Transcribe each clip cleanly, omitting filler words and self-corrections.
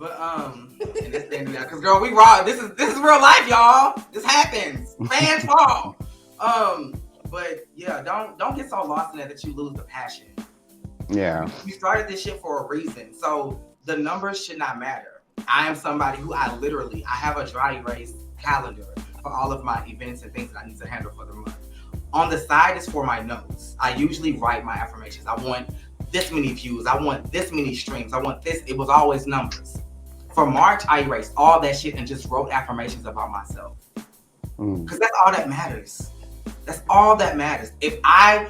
But and that's the end of that. Cause girl, we raw. This is real life, y'all. This happens. Fans fall. But yeah, don't get so lost in that you lose the passion. Yeah. You started this shit for a reason. So the numbers should not matter. I am somebody who I have a dry erase calendar for all of my events and things that I need to handle for the month. On the side is for my notes. I usually write my affirmations. I want this many views. I want this many streams. I want this. It was always numbers. For March, I erased all that shit and just wrote affirmations about myself. Because that's all that matters. That's all that matters. If I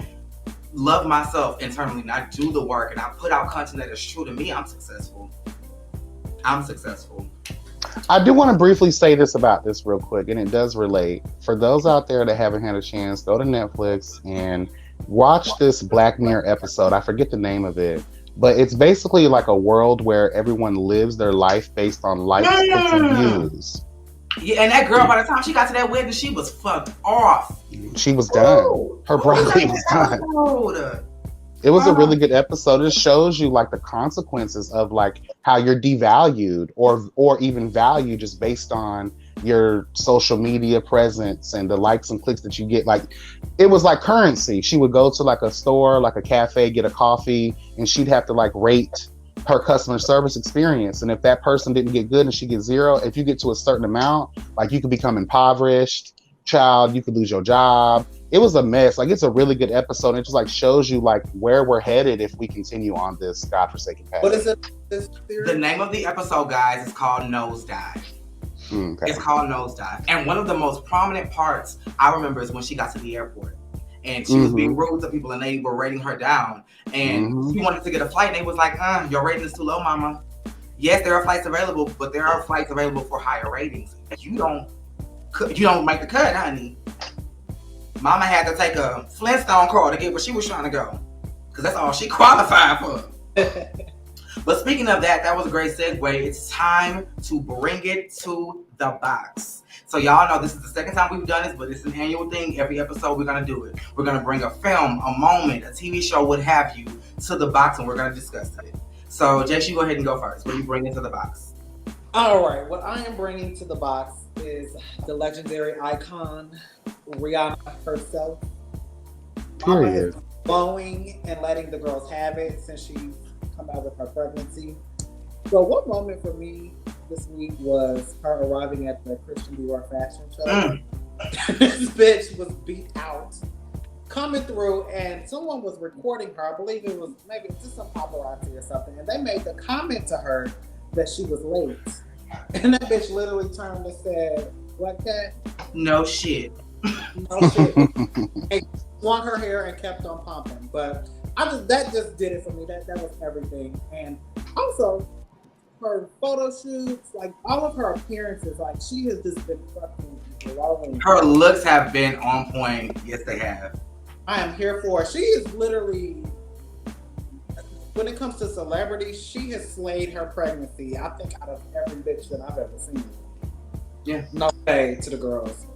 love myself internally and I do the work and I put out content that is true to me, I'm successful. I do want to briefly say this about this real quick, and it does relate. For those out there that haven't had a chance, go to Netflix and watch this Black Mirror episode. I forget the name of it, but it's basically like a world where everyone lives their life based on likes, clicks, and views. Yeah, and that girl, by the time she got to that wedding, she was fucked off. She was done. Her bride was done. It was a really good episode. It shows you like the consequences of like how you're devalued or even valued just based on your social media presence and the likes and clicks that you get. Like it was like currency. She would go to like a store, like a cafe, get a coffee, and she'd have to like rate her customer service experience. And if that person didn't get good and she gets 0, if you get to a certain amount, like you could become impoverished, child, you could lose your job. It was a mess. Like it's a really good episode. It just like shows you like where we're headed if we continue on this godforsaken path. What is it? The name of the episode, guys, is called Nosedive. Okay. It's called Nosedive. And one of the most prominent parts I remember is when she got to the airport. And she was being rude to people and they were rating her down. And she wanted to get a flight and they was like, your rating is too low, mama. Yes, there are flights available, but there are flights available for higher ratings. You don't make the cut, honey. Mama had to take a Flintstone card to get where she was trying to go. Because that's all she qualified for. But speaking of that, that was a great segue. It's time to bring it to the box. So y'all know this is the second time we've done this, but it's an annual thing. Every episode we're going to do it. We're going to bring a film, a moment, a TV show, what have you, to the box, and we're going to discuss it. So Jace, you go ahead and go first. What do you bring into the box? All right. What I am bringing to the box is the legendary icon, Rihanna herself. Period. Blowing and letting the girls have it since she's come out with her pregnancy. So one moment for me this week was her arriving at the Christian Dior fashion show. This bitch was beat out, coming through, and someone was recording her. I believe it was maybe just some paparazzi or something, and they made the comment to her that she was late. And that bitch literally turned and said, "What, cat? No shit." No shit. And swung her hair and kept on pumping. But that just did it for me. That was everything. And also her photo shoots, like all of her appearances, like she has just been fucking glowing. Her looks have been on point. Yes, they have. I am here for it. She is literally, when it comes to celebrity, she has slayed her pregnancy, I think, out of every bitch that I've ever seen. Yeah. No shade to the girls.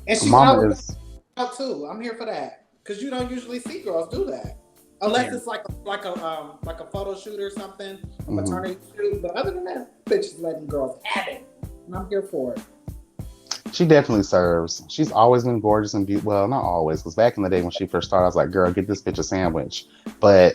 And she's out too. I'm here for that. Because you don't usually see girls do that. Unless it's like a photo shoot or something, a maternity shoot. But other than that, bitch is letting girls have it. And I'm here for it. She definitely serves. She's always been gorgeous and beautiful. Well, not always, because back in the day when she first started, I was like, girl, get this bitch a sandwich. But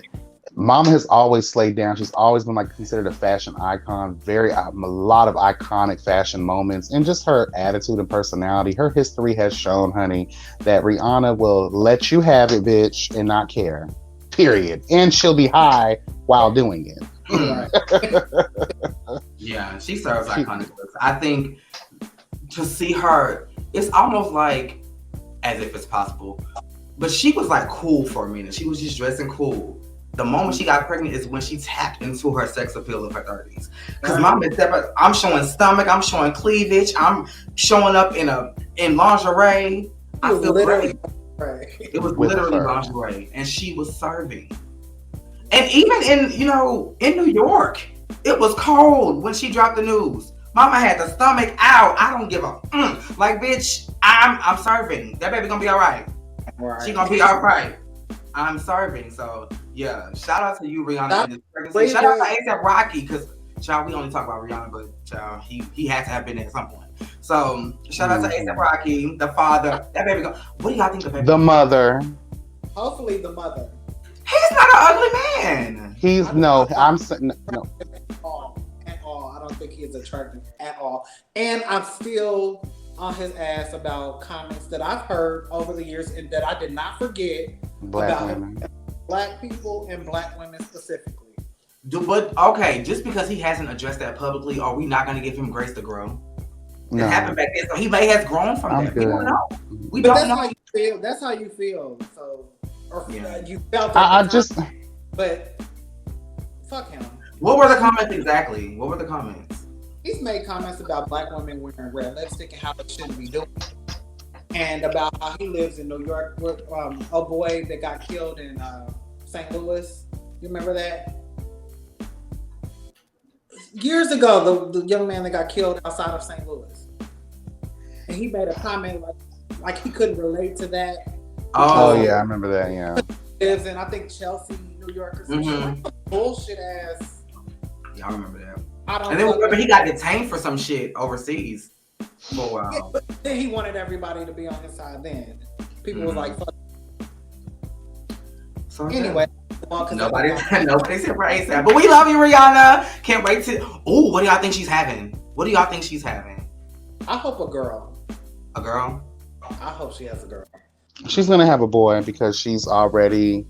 Mama has always slayed down. She's always been like considered a fashion icon. A lot of iconic fashion moments, and just her attitude and personality. Her history has shown, honey, that Rihanna will let you have it, bitch, and not care. Period. And she'll be high while doing it. Yeah, she serves iconic looks. I think to see her, it's almost like as if it's possible. But she was like cool for a minute. She was just dressing cool. The moment she got pregnant is when she tapped into her sex appeal of her 30s. Because I'm showing stomach, I'm showing cleavage, I'm showing up in lingerie. I feel great. Right. It was literally lingerie, and she was serving. And even in New York, it was cold when she dropped the news. Mama had the stomach out. I don't give a like, bitch. I'm serving. That baby gonna be all right. She gonna be all right. I'm serving. So yeah, shout out to you, Rihanna. Shout out to A$AP Rocky, because Child, we only talk about Rihanna, but child, he had to have been there at some point. So shout out to A$AP Rocky, the father. That baby go. What do y'all think the baby? The mother. Hopefully the mother. He's not an ugly man. He's no. I'm saying no. At all. I don't think he is attractive at all. And I'm still on his ass about comments that I've heard over the years and that I did not forget Black about women. Black people and Black women specifically. But okay, just because he hasn't addressed that publicly, are we not going to give him grace to grow? No. It happened back then, so he may have grown from that. Good. We don't know. We But don't that's know. how you feel. That's how you feel. So, or Yeah. you felt. I just. But fuck him. What were the comments exactly? What were the comments? He's made comments about Black women wearing red lipstick and how they shouldn't be doing it. And about how he lives in New York with a boy that got killed in St. Louis. You remember that? Years ago, the young man that got killed outside of St. Louis. And he made a comment like he couldn't relate to that. Oh yeah, I remember that. Yeah. Lives in, I think, Chelsea, New York, or some shit. Like bullshit ass. Y'all remember that? I don't. And then remember he got detained for some shit overseas for a while. Yeah, but then he wanted everybody to be on his side. Then people was like, "Fuck." So Anyway, nobody's here for A$AP, but we love you, Rihanna. Can't wait to. Oh, what do y'all think she's having? What do y'all think she's having? I hope a girl. A girl? I hope she has a girl. She's gonna have a boy because she's already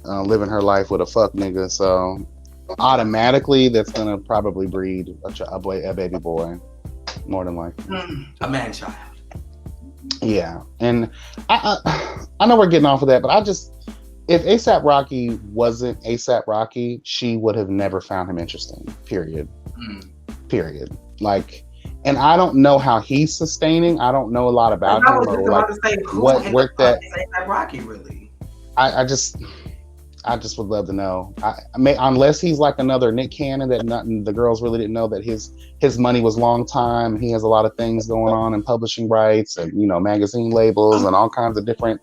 living her life with a fuck nigga. So automatically, that's gonna probably breed a baby boy, more than likely. A man child. Yeah, and I know we're getting off of that, but if A$AP Rocky wasn't A$AP Rocky, she would have never found him interesting. Period. Period. Like. And I don't know how he's sustaining. I don't know a lot about him or like what work that. A$AP Rocky really. I just would love to know. Unless he's like another Nick Cannon that the girls really didn't know that his money was long time. He has a lot of things going on in publishing rights and magazine labels and all kinds of different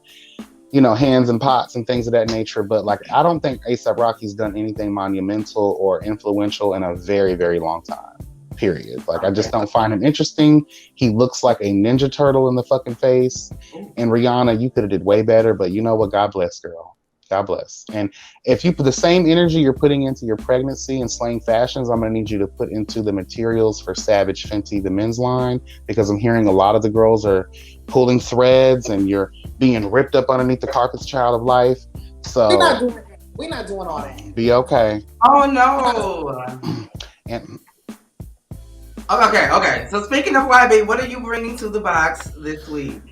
hands and pots and things of that nature. But like I don't think A$AP Rocky's done anything monumental or influential in a very, very long time. Period. Like I just don't find him interesting. He looks like a Ninja Turtle in the fucking face. And Rihanna, you could have did way better, but you know what? God bless, girl. God bless. And if you put the same energy you're putting into your pregnancy and slaying fashions, I'm gonna need you to put into the materials for Savage Fenty, the men's line, because I'm hearing a lot of the girls are pulling threads and you're being ripped up underneath the carpet's child of life. So we're not doing all that. Be okay. Oh no. And Okay. So speaking of YB, what are you bringing to the box this week?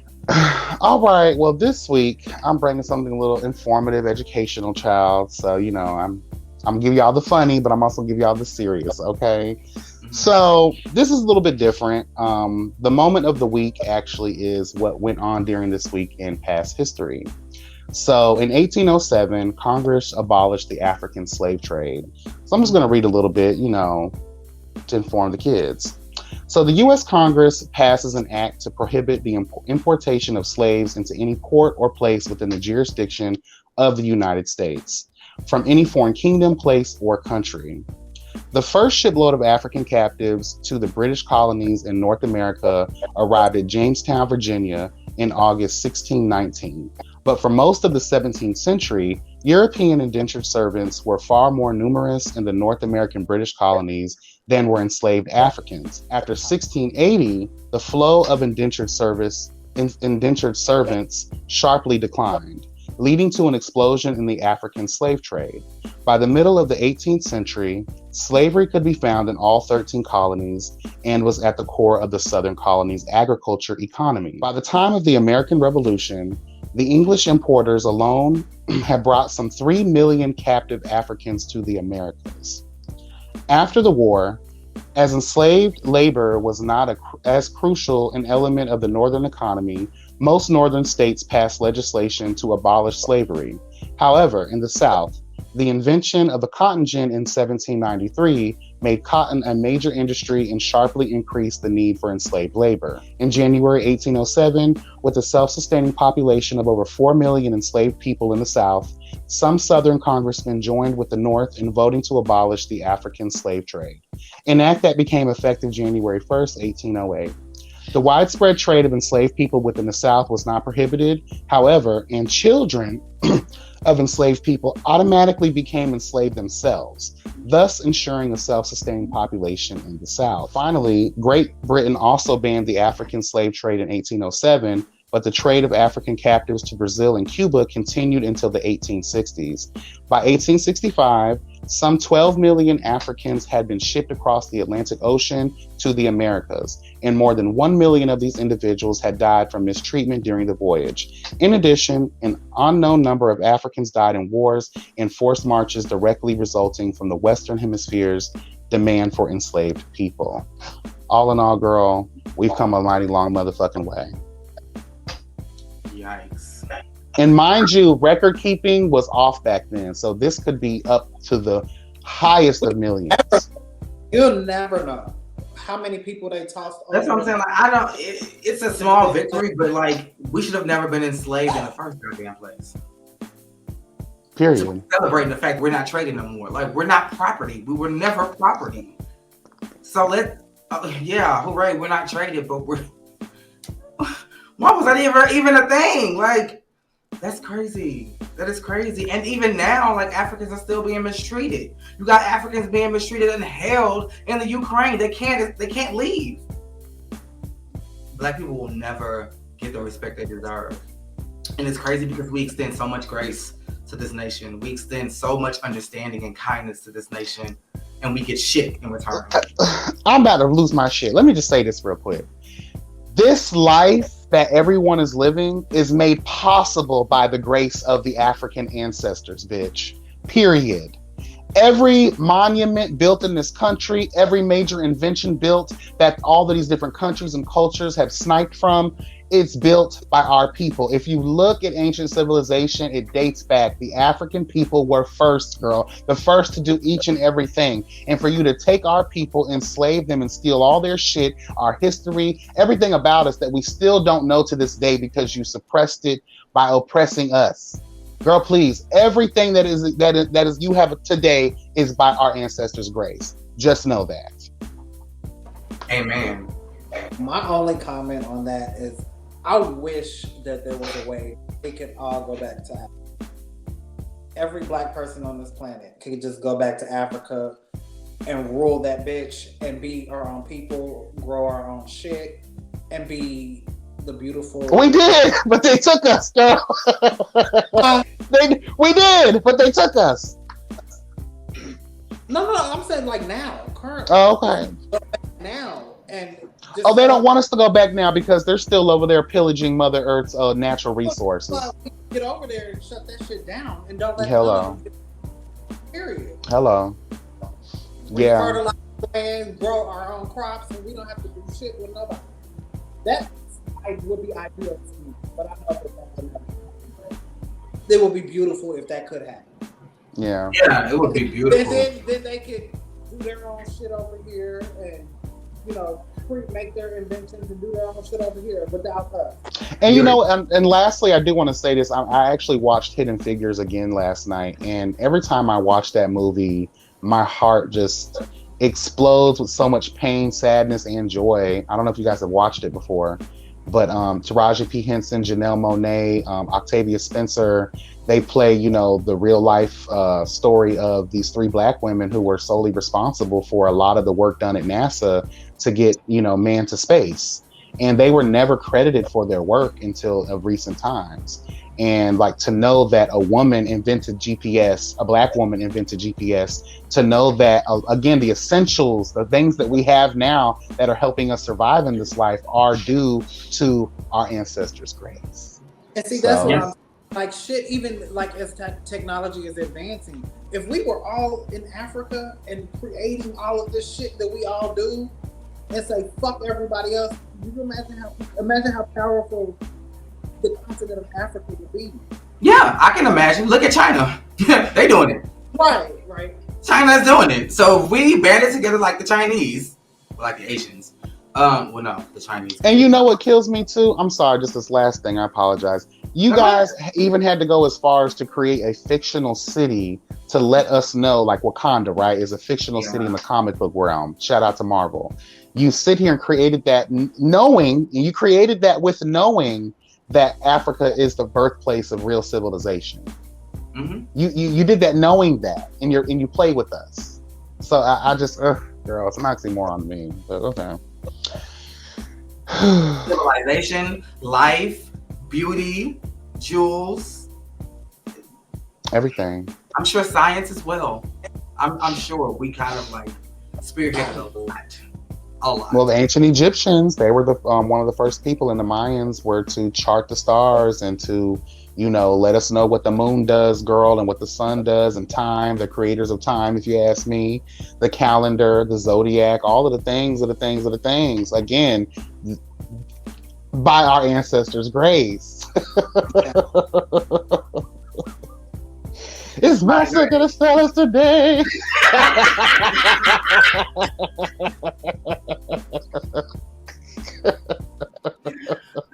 All right. Well, this week I'm bringing something a little informative, educational, child. So I'm giving y'all the funny, but I'm also giving y'all the serious. Okay. So this is a little bit different. The moment of the week actually is what went on during this week in past history. So in 1807, Congress abolished the African slave trade. So I'm just going to read a little bit, to inform the kids. So the U.S. Congress passes an act to prohibit the importation of slaves into any port or place within the jurisdiction of the United States from any foreign kingdom, place, or country. The first shipload of African captives to the British colonies in North America arrived at Jamestown, Virginia in August 1619. But for most of the 17th century, European indentured servants were far more numerous in the North American British colonies than were enslaved Africans. After 1680, the flow of indentured servants sharply declined, leading to an explosion in the African slave trade. By the middle of the 18th century, slavery could be found in all 13 colonies and was at the core of the Southern colonies' agriculture economy. By the time of the American Revolution, the English importers alone had brought some 3 million captive Africans to the Americas. After the war, as enslaved labor was not as crucial an element of the Northern economy, most Northern states passed legislation to abolish slavery. However, in the South, the invention of the cotton gin in 1793 made cotton a major industry and sharply increased the need for enslaved labor. In January 1807, with a self-sustaining population of over 4 million enslaved people in the South, some Southern congressmen joined with the North in voting to abolish the African slave trade, an act that became effective January 1st, 1808. The widespread trade of enslaved people within the South was not prohibited, however, and children of enslaved people automatically became enslaved themselves, thus ensuring a self-sustaining population in the South. Finally, Great Britain also banned the African slave trade in 1807, but the trade of African captives to Brazil and Cuba continued until the 1860s. By 1865, some 12 million Africans had been shipped across the Atlantic Ocean to the Americas, and more than 1 million of these individuals had died from mistreatment during the voyage. In addition, an unknown number of Africans died in wars and forced marches directly resulting from the Western Hemisphere's demand for enslaved people. All in all, girl, we've come a mighty long motherfucking way. Yikes. And mind you, record keeping was off back then, so this could be up to the highest of millions. You'll never know how many people they tossed. That's what I'm saying. Like, it's a small victory, but like, we should have never been enslaved in the first goddamn place. Period. So celebrating the fact we're not trading no more. Like, we're not property. We were never property. So yeah, hooray, we're not traded, but we're. Why was that even a thing? Like, that's crazy. That is crazy. And even now, like, Africans are still being mistreated. You got Africans being mistreated and held in the Ukraine. They can't leave. Black people will never get the respect they deserve. And it's crazy because we extend so much grace to this nation. We extend so much understanding and kindness to this nation, and we get shit in return. I'm about to lose my shit. Let me just say this real quick. This life that everyone is living is made possible by the grace of the African ancestors, bitch. Period. Every monument built in this country, every major invention built that all of these different countries and cultures have sniped from, it's built by our people. If you look at ancient civilization, it dates back. The African people were first, girl. The first to do each and everything. And for you to take our people, enslave them, and steal all their shit, our history, everything about us that we still don't know to this day because you suppressed it by oppressing us. Girl, please, everything that is you have today is by our ancestors' grace. Just know that. Amen. My only comment on that is I wish that there was a way it could all go back to Africa. Every black person on this planet could just go back to Africa and rule that bitch and be our own people, grow our own shit, and be the beautiful. We did, but they took us, girl. We did, but they took us. No, I'm saying like now, currently. Oh, okay. Now and. They don't want us to go back now because they're still over there pillaging Mother Earth's natural resources. Well, we get over there and shut that shit down and don't let Hello. Period. Hello. We Yeah. fertilize land, grow our own crops, and we don't have to do shit with nobody. That would be ideal to me, but I know that would never happen. It would be beautiful if that could happen. Yeah. Yeah, it would be beautiful. Then they could do their own shit over here and, make their inventions and do their own shit over here without us. And and lastly, I do want to say this. I actually watched Hidden Figures again last night, and every time I watch that movie, my heart just explodes with so much pain, sadness, and joy. I don't know if you guys have watched it before, but Taraji P. Henson, Janelle Monáe, Octavia Spencer, they play, the real life story of these three black women who were solely responsible for a lot of the work done at NASA to get, man to space. And they were never credited for their work until of recent times. And to know that a woman invented GPS, a black woman invented GPS, to know that, again, the essentials, the things that we have now that are helping us survive in this life are due to our ancestors' grace. And see, that's what I'm shit, even as technology is advancing, if we were all in Africa and creating all of this shit that we all do and say, fuck everybody else, you can imagine how powerful the continent of Africa would be. Yeah, I can imagine. Look at China. They doing it. Right. China's doing it. So if we banded together like the Chinese, like the Asians, Well, no, the Chinese. And you know what kills me too? I'm sorry, just this last thing. I apologize. You guys even had to go as far as to create a fictional city to let us know, like Wakanda, right, is a fictional city in the comic book realm. Shout out to Marvel. You sit here and created that knowing that Africa is the birthplace of real civilization. Mm-hmm. You did that knowing that, and you play with us. So I just, girl, it's an oxymoron to me, but okay. Civilization, life, beauty, jewels, everything. I'm sure science as well. I'm sure we kind of like spearheaded a lot. Well, the ancient Egyptians, they were the one of the first people, and the Mayans were to chart the stars and to, let us know what the moon does, girl, and what the sun does, and time, the creators of time, if you ask me, the calendar, the zodiac, all of the things again, by our ancestors' grace. Is Master gonna sell us today?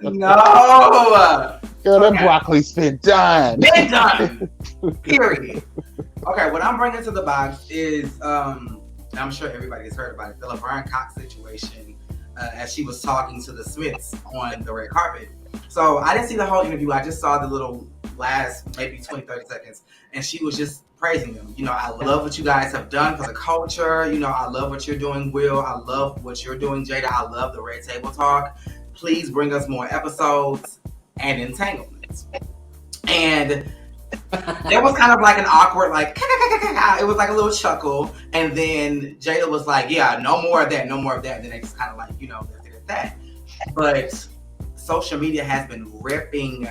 No. Girl, that broccoli's been done. Been done. Period. Okay, what I'm bringing to the box is, I'm sure everybody has heard about it, the Laverne Cox situation, as she was talking to the Smiths on the red carpet. So I didn't see the whole interview. I just saw the little last maybe 20, 30 seconds. And she was just praising them. I love what you guys have done for the culture. I love what you're doing, Will. I love what you're doing, Jada. I love the Red Table Talk. Please bring us more episodes and entanglements. And there was kind of like an awkward, like, it was like a little chuckle. And then Jada was like, yeah, no more of that, no more of that. And then they just kind of like, left it at that. But social media has been ripping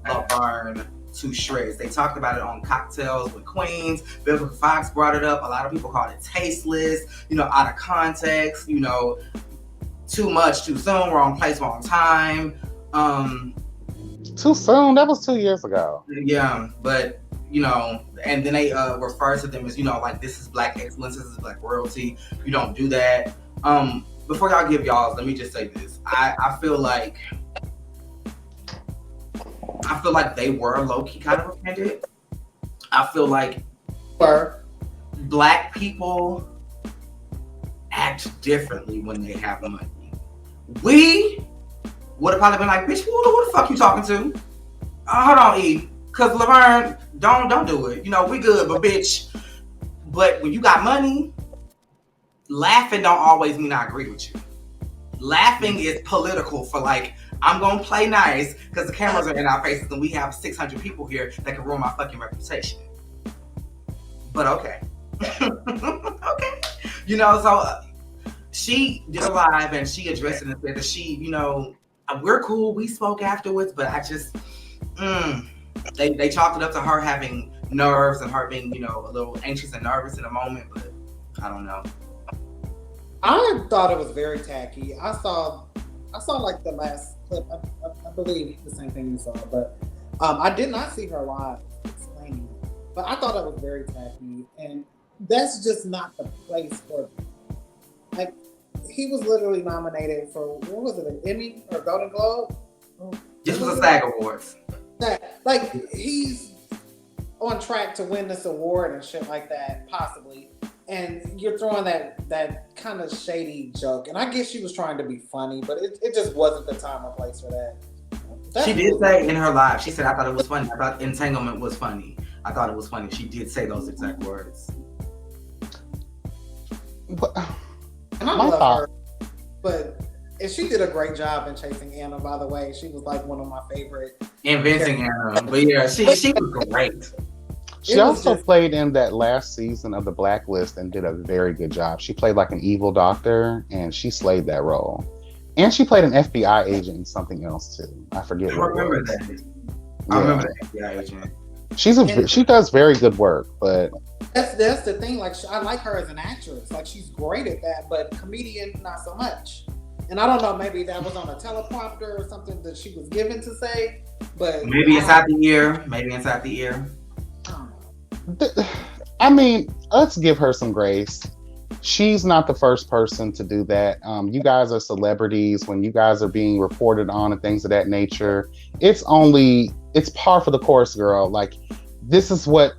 Laverne to shreds. They talked about it on Cocktails with Queens. Biblical Fox brought it up. A lot of people called it tasteless, out of context, too much, too soon, wrong place, wrong time. Too soon? That was 2 years ago. Yeah, but, and then they refer to them as, like, this is Black excellence, this is Black royalty. You don't do that. Before y'all give y'all, let me just say this. I feel like they were low-key kind of offended. I feel like Black people act differently when they have money. We would have probably been like, bitch, who the fuck you talking to? Hold on, E. Because Laverne, don't do it. We good, but bitch. But when you got money, laughing don't always mean I agree with you. Laughing is political for like, I'm going to play nice because the cameras are in our faces and we have 600 people here that can ruin my fucking reputation. But okay. Okay. So she did a live and she addressed it and said that she, we're cool. We spoke afterwards, but I just, they chalked it up to her having nerves and her being, a little anxious and nervous in a moment, but I don't know. I thought it was very tacky. I saw like the last clip. I believe the same thing you saw, but I did not see her live explaining it. But I thought it was very tacky, and that's just not the place for it. Like, he was literally nominated for, what was it, an Emmy or Golden Globe? This was a SAG Awards. Like, he's on track to win this award and shit like that, possibly. And you're throwing that kind of shady joke. And I guess she was trying to be funny, but it just wasn't the time or place for that. She did say in her live, she said, I thought it was funny. I thought entanglement was funny. I thought it was funny. She did say those exact words. And I love her. And she did a great job in Chasing Anna, by the way. She was like one of my favorite. Inventing Anna. But yeah, she was great. She also played in that last season of The Blacklist and did a very good job. She played like an evil doctor and she slayed that role. And she played an FBI agent in something else too. I forget what it was. I remember that FBI agent. She does very good work, but that's the thing. Like, I like her as an actress. Like, she's great at that, but comedian, not so much. And I don't know, maybe that was on a teleprompter or something that she was given to say. But maybe inside the ear. Maybe inside the ear. I mean, let's give her some grace. she's not the first person to do that. You guys are celebrities. When you guys are being reported on and things of that nature, it's par for the course, girl. Like, this is what,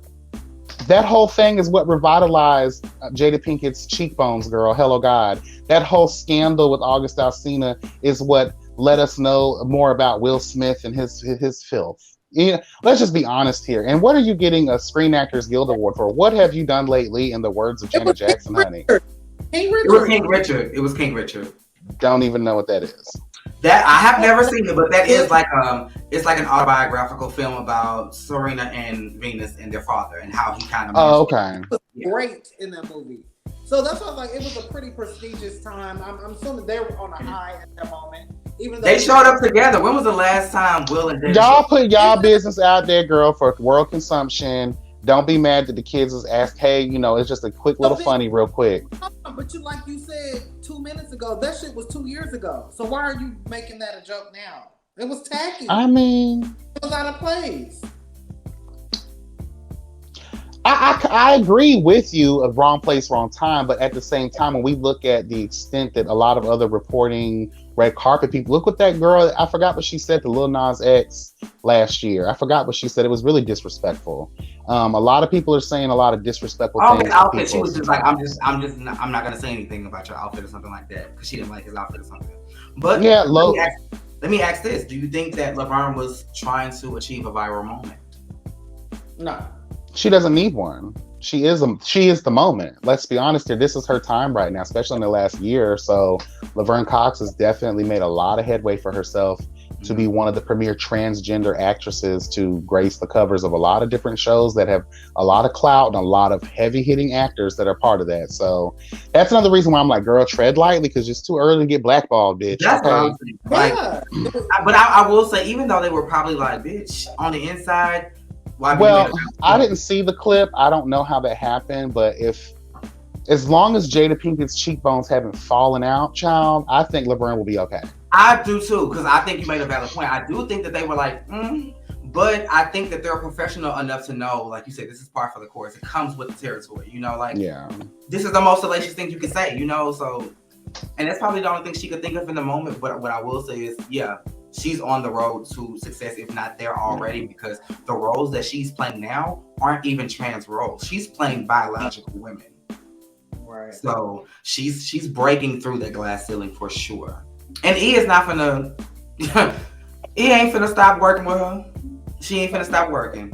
that whole thing is what revitalized Jada Pinkett's cheekbones, girl. Hello, God. That whole scandal with August Alsina is what let us know more about Will Smith and his filth. You know, let's just be honest here. And what are you getting a Screen Actors Guild Award for? What have you done lately, in the words of Janet Jackson, honey? It was King Richard. It was King Richard. Don't even know what that is. That I have never seen it, but that is like it's like an autobiographical film about Serena and Venus and their father and how he kind of. Oh, okay. It was great in that movie. So that's why I was like, it was a pretty prestigious time. I'm assuming they were on a high at that moment. Even though they showed up together. When was the last time Will and David? Y'all put y'all business out there, girl, for world consumption. Don't be mad that the kids was asked, hey, you know, it's just a quick little funny real quick. But like you said 2 minutes ago, that shit was 2 years ago. So why are you making that a joke now? It was tacky. I mean, it was out of place. I agree with you of wrong place, wrong time. But at the same time, when we look at the extent that a lot of other reporting red carpet people, look what that girl, I forgot what she said to Lil Nas X last year. I forgot what she said. It was really disrespectful. A lot of people are saying a lot of disrespectful things. His outfit, she was just like, I'm not gonna say anything about your outfit or something like that because she didn't like his outfit or something. But yeah, let me ask this: do you think that Laverne was trying to achieve a viral moment? No. She doesn't need one. She is the moment. Let's be honest here. This is her time right now, especially in the last year or so. Laverne Cox has definitely made a lot of headway for herself to be one of the premier transgender actresses to grace the covers of a lot of different shows that have a lot of clout and a lot of heavy hitting actors that are part of that. So that's another reason why I'm like, girl, tread lightly because it's too early to get blackballed, bitch. That's what I'm saying. But I will say, even though they were probably like, bitch, on the inside. Well, I didn't see the clip. I don't know how that happened, but as long as Jada Pinkett's cheekbones haven't fallen out, child, I think Laverne will be okay. I do too, because I think you made a valid point. I do think that they were like, but I think that they're professional enough to know, like you said, this is par for the course. It comes with the territory, you know, like, this is the most salacious thing you can say, you know, so, and that's probably the only thing she could think of in the moment. But what I will say is, she's on the road to success, if not there already, because the roles that she's playing now aren't even trans roles. She's playing biological women. Right. So she's breaking through that glass ceiling for sure. And E is not finna E ain't finna stop working with her. She ain't finna stop working.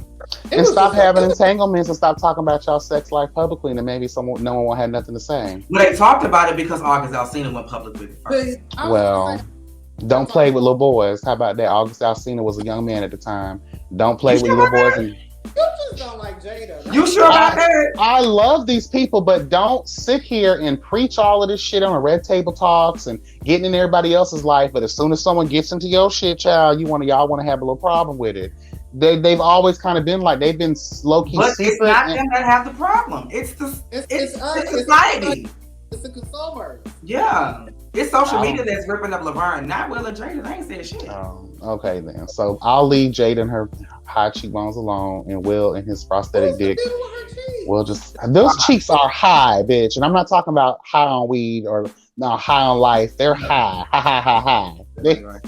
And stop having entanglements and stop talking about y'all sex life publicly, and then maybe no one will have nothing to say. Well, they talked about it because August Alsina went public with it first. Well, don't play with little boys. How about that? August Alsina was a young man at the time. Don't play with little boys. And you just don't like Jada. You sure about that? I love these people, but don't sit here and preach all of this shit on the red table talks and getting in everybody else's life. But as soon as someone gets into your shit, child, y'all want to have a little problem with it. They've always kind of been like, they've been low key. But it's not them that have the problem. It's society. It's the consumer. Yeah. It's social media that's ripping up Laverne, not Will and Jada. They ain't said shit. Okay then. So I'll leave Jada and her high cheekbones alone, and Will and his prosthetic dick. We'll just, those cheeks are high, bitch. And I'm not talking about high on weed or high on life. They're high. High.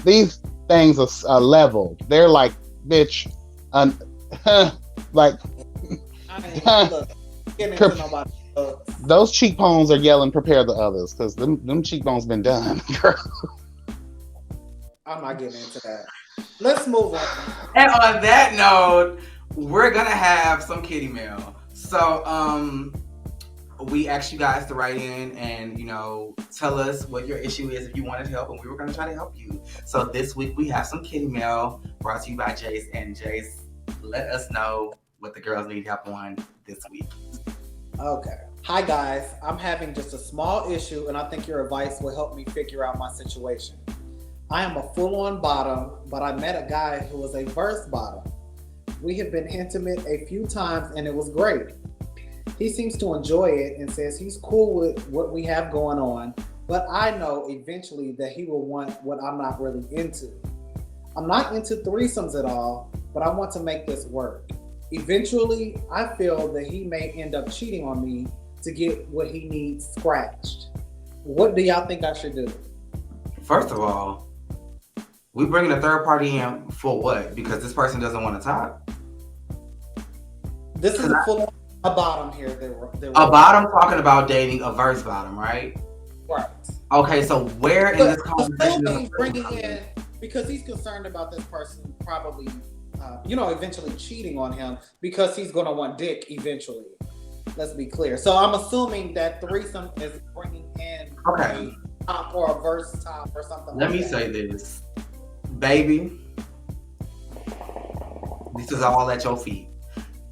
These things are leveled. They're like, bitch, like those cheekbones are yelling, prepare the others, because them cheekbones been done. I'm not getting into that. Let's move on. And on that note, we're gonna have some kitty mail. So we asked you guys to write in and, you know, tell us what your issue is if you wanted help, and we were gonna try to help you. So this week we have some kitty mail brought to you by Jace. And Jace, let us know what the girls need help on this week. Okay. Hi guys, I'm having just a small issue and I think your advice will help me figure out my situation. I am a full-on bottom, but I met a guy who was a verse bottom. We have been intimate a few times and it was great. He seems to enjoy it and says he's cool with what we have going on, but I know eventually that he will want what I'm not really into. I'm not into threesomes at all, but I want to make this work. Eventually, I feel that he may end up cheating on me, to get what he needs scratched. What do y'all think I should do? First of all, we bringing a third party in for what? Because this person doesn't want to top. This is a bottom here. A bottom talking about dating a verse bottom, right? Right. Okay, so where in this conversation is bringing in, because he's concerned about this person probably, eventually cheating on him because he's going to want dick eventually. Let's be clear. So I'm assuming that threesome is bringing in a top or a verse top or something. Let me say this, baby. This is all at your feet.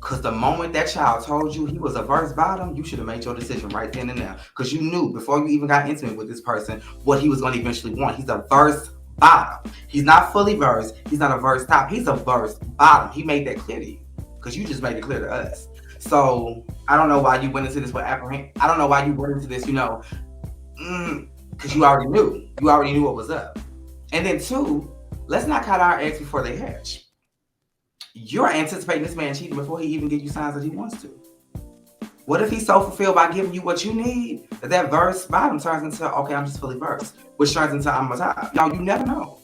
Because the moment that child told you he was a verse bottom, you should have made your decision right then and there. Because you knew before you even got intimate with this person what he was going to eventually want. He's a verse bottom. He's not fully verse. He's not a verse top. He's a verse bottom. He made that clear to you. Because you just made it clear to us. So I don't know why you went into this with apprehension. I don't know why you went into this, because you already knew. You already knew what was up. And then two, let's not cut our eggs before they hatch. You're anticipating this man cheating before he even gives you signs that he wants to. What if he's so fulfilled by giving you what you need that verse bottom turns into, okay, I'm just fully versed, which turns into I'm a top. Y'all, you never know.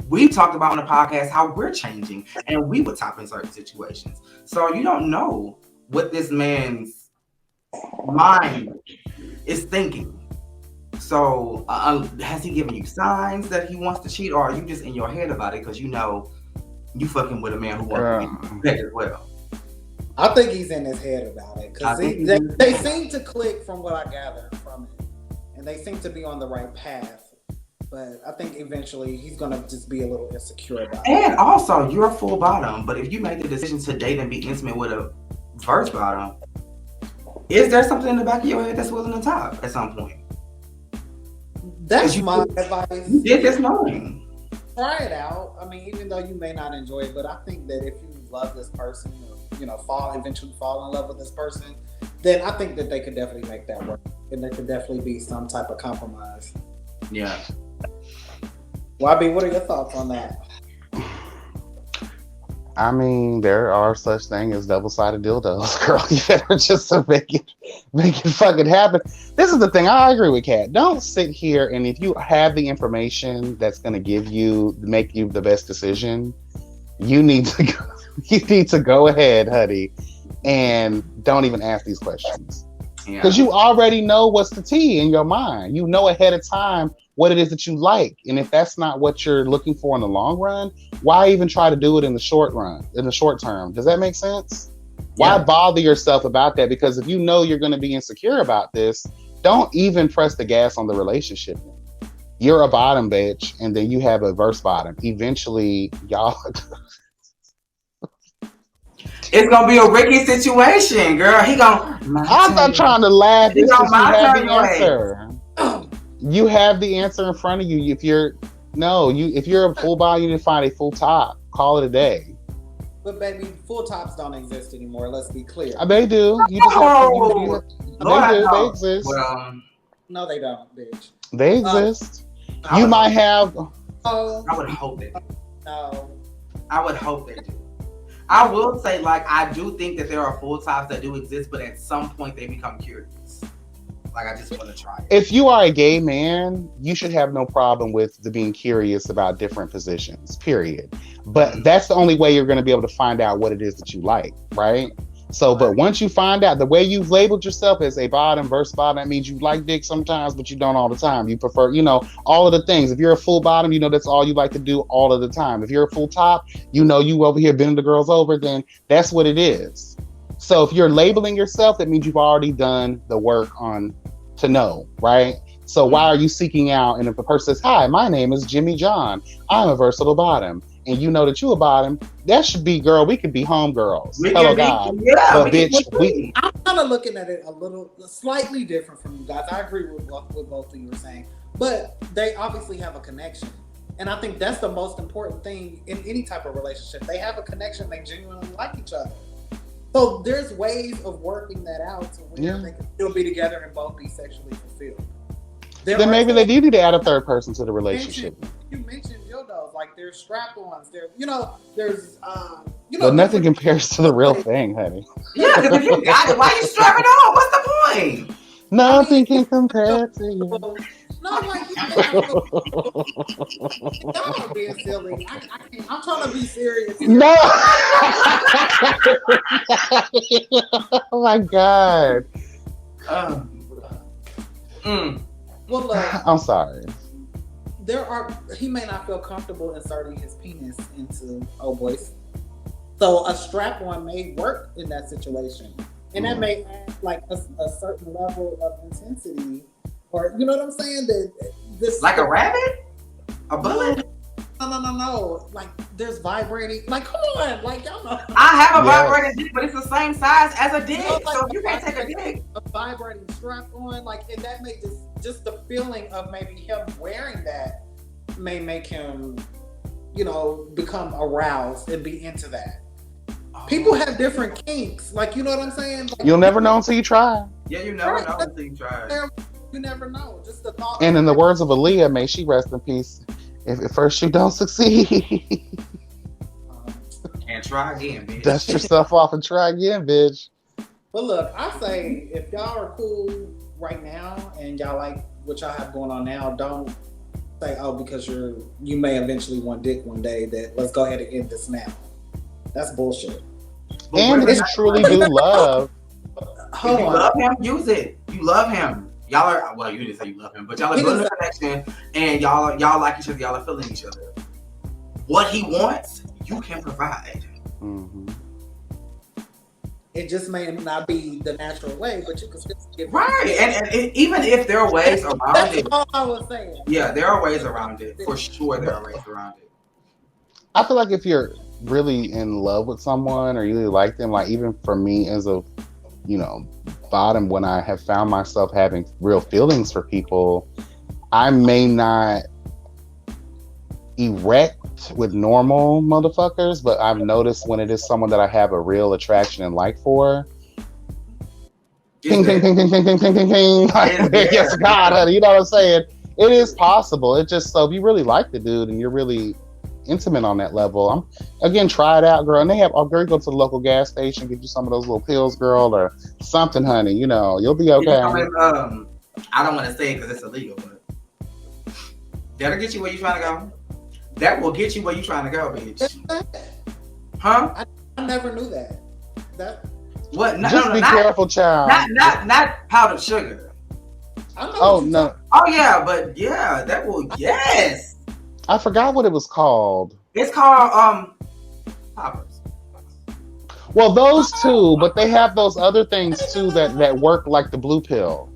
We've talked about on the podcast how we're changing and we would top in certain situations. So you don't know what this man's mind is thinking. So has he given you signs that he wants to cheat, or are you just in your head about it because you know you fucking with a man who wants to be as well? I think he's in his head about it because they seem to click from what I gather from it, and they seem to be on the right path. But I think eventually he's gonna just be a little insecure about it. And also, you're a full bottom, but if you make the decision to date and be intimate with a verse bottom, is there something in the back of your head that's willing to top at some point? That's my advice. You did this knowing. Try it out. I mean, even though you may not enjoy it, but I think that if you love this person, or eventually fall in love with this person, then I think that they could definitely make that work, and there could definitely be some type of compromise. Yeah. YB, what are your thoughts on that? I mean, there are such things as double-sided dildos, girl. You better just make it fucking happen. This is the thing. I agree with Kat. Don't sit here and if you have the information that's going to make you the best decision, you need to go ahead, honey, and don't even ask these questions. Because you already know what's the tea in your mind. You know ahead of time what it is that you like. And if that's not what you're looking for in the long run, why even try to do it in the short term? Does that make sense? Why bother yourself about that? Because if you know you're going to be insecure about this, don't even press the gas on the relationship. You're a bottom bitch, and then you have a verse bottom. Eventually, y'all... It's gonna be a Ricky situation, girl. I'm not trying to laugh. You have the answer. You have the answer in front of you. If you're a full body, you need to find a full top. Call it a day. But baby, full tops don't exist anymore. Let's be clear. They do. You just They exist. Well, no, they don't, bitch. They exist. You might have. I would hope they do. No. I would hope they do. I will say, I do think that there are full tops that do exist, but at some point they become curious. I just want to try it. If you are a gay man, you should have no problem with being curious about different positions, period. But that's the only way you're going to be able to find out what it is that you like, right? So, but once you find out the way you've labeled yourself as a bottom versus bottom, that means you like dick sometimes, but you don't all the time. You prefer, all of the things. If you're a full bottom, that's all you like to do all of the time. If you're a full top, you over here bending the girls over, then that's what it is. So if you're labeling yourself, that means you've already done the work to know, right? So why are you seeking out? And if the person says, "Hi, my name is Jimmy John. I'm a versatile bottom," and you know that you're a bottom, that should be, girl, we could be homegirls. Hello, God. But bitch, I'm kind of looking at it slightly different from you guys. I agree with both of you were saying, but they obviously have a connection. And I think that's the most important thing in any type of relationship. They have a connection. They genuinely like each other. So there's ways of working that out to where they can still be together and both be sexually fulfilled. Then maybe they do need to add a third person to the relationship. You mentioned dildos, there's strap-ons. There's But nothing compares to the real thing, honey. Yeah, because if you got it, why are you strapping on? What's the point? Nothing can compare to you. No, like y'all are being silly. I can't. I'm trying to be serious here. No. Oh my God. Well, look. I'm sorry. He may not feel comfortable inserting his penis into old boys. So a strap-on may work in that situation. And that may add like a certain level of intensity. Or, you know what I'm saying? This like a rabbit? A bullet? No. Like, there's vibrating. Like, come on. Like, y'all know. I have a vibrating dick, but it's the same size as a dick. You know, like, so you can't take a dick. A vibrating strap on. Like, and that may just the feeling of maybe him wearing that may make him, become aroused and be into that. People have different kinks. Like, you know what I'm saying? Like, you'll never know until you try. Yeah, you never know until you try. You never know. Just the thought. And in the words of Aaliyah, may she rest in peace. If at first you don't succeed. And try again, bitch. Dust yourself off and try again, bitch. But look, I say if y'all are cool right now and y'all like what y'all have going on now, don't say, because you may eventually want dick one day, that let's go ahead and end this now. That's bullshit. And if you truly do love. If you love him, use it. You love him. Y'all are, well, you didn't say you love him, but y'all are building a connection and y'all like each other, y'all are feeling each other. What he wants, you can provide. Mm-hmm. It just may not be the natural way, but you can still get right. And even if there are ways around it. That's all I was saying. Yeah, there are ways around it. For sure there are ways around it. I feel like if you're really in love with someone or you really like them, like even for me as a, bottom, when I have found myself having real feelings for people, I may not erect with normal motherfuckers, but I've noticed when it is someone that I have a real attraction and like for, ping, ping, ping, ping, ping, ping, ping, ping, ping. Like, yes, God, honey, you know what I'm saying? It is possible. It's just so if you really like the dude and you're really intimate on that level, try it out, girl. And they have, girl, go to the local gas station, get you some of those little pills, girl, or something, honey. You'll be okay. I don't want to say it because it's illegal, but that'll get you where you're trying to go. That will get you where you're trying to go, bitch. Huh? I never knew that. What? No, just be careful, child. Not powdered sugar. No. Oh yeah, but yeah, that will. Yes. I forgot what it was called. It's called poppers. Well, those two, but they have those other things too that work like the blue pill.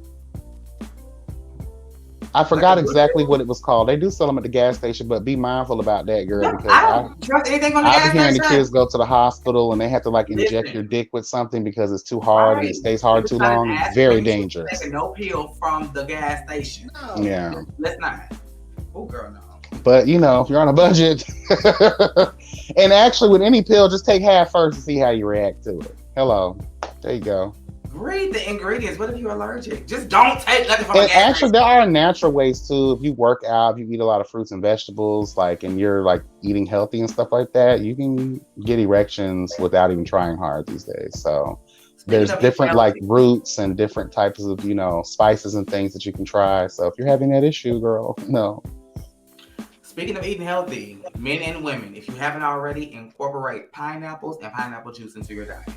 I forgot exactly what it was called. They do sell them at the gas station, but be mindful about that, girl, because I don't trust anything on the gas I've been hearing station. The kids go to the hospital and they have to inject your dick with something because it's too hard and it stays hard too long. It's very dangerous. Taking no pill from the gas station. No. Yeah. Let's not. Oh, girl, no. But if you're on a budget, and actually with any pill, just take half first to see how you react to it. Hello, there you go. Read the ingredients. What if you're allergic? Just don't take nothing from And a gas actually, there are natural ways too. If you work out, if you eat a lot of fruits and vegetables, and you're eating healthy and stuff like that, you can get erections without even trying hard these days. So there's different roots and different types of spices and things that you can try. So if you're having that issue, girl, Speaking of eating healthy, men and women, if you haven't already, incorporate pineapples and pineapple juice into your diet.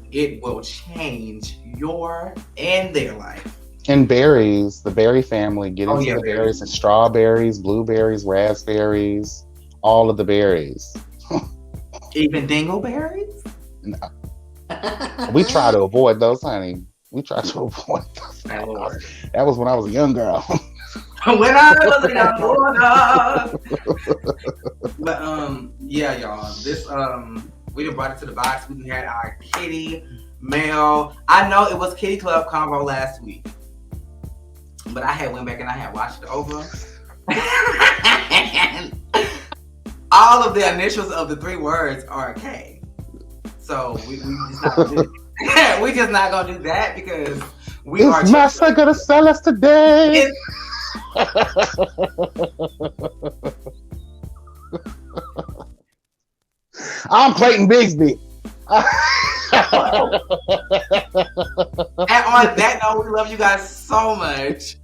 It will change your and their life. And berries, the berry family, get into the berries and strawberries, blueberries, raspberries, all of the berries. Even dingleberries? No. We try to avoid those, honey. We try to avoid those. That was when I was a young girl. When I was a young girl. But yeah, y'all. This we done brought it to the box. We had our kitty mail. I know it was Kitty Club combo last week, but I had went back and I had watched it over. And all of the initials of the 3 words are K. So we just not gonna do we just not gonna do that because we are. Is Massa gonna sell us today? I'm Clayton Bigsby. And on that note, we love you guys so much.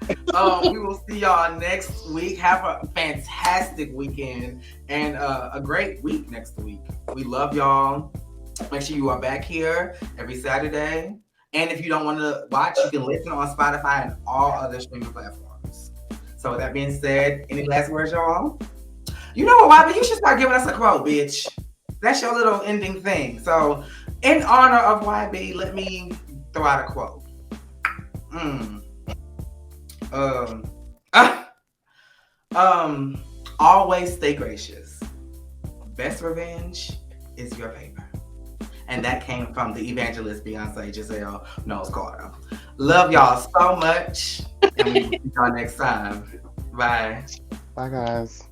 We will see y'all next week. Have a fantastic weekend and a great week next week. We love y'all. Make sure you are back here every Saturday. And if you don't want to watch, you can listen on Spotify and all other streaming platforms. So with that being said, any last words, y'all? You know what, YB? You should start giving us a quote, bitch. That's your little ending thing. So in honor of YB, let me throw out a quote. Always stay gracious. Best revenge is your paper. And that came from the evangelist Beyonce Giselle Knowles Carter. Love y'all so much. And we will see y'all next time. Bye. Bye, guys.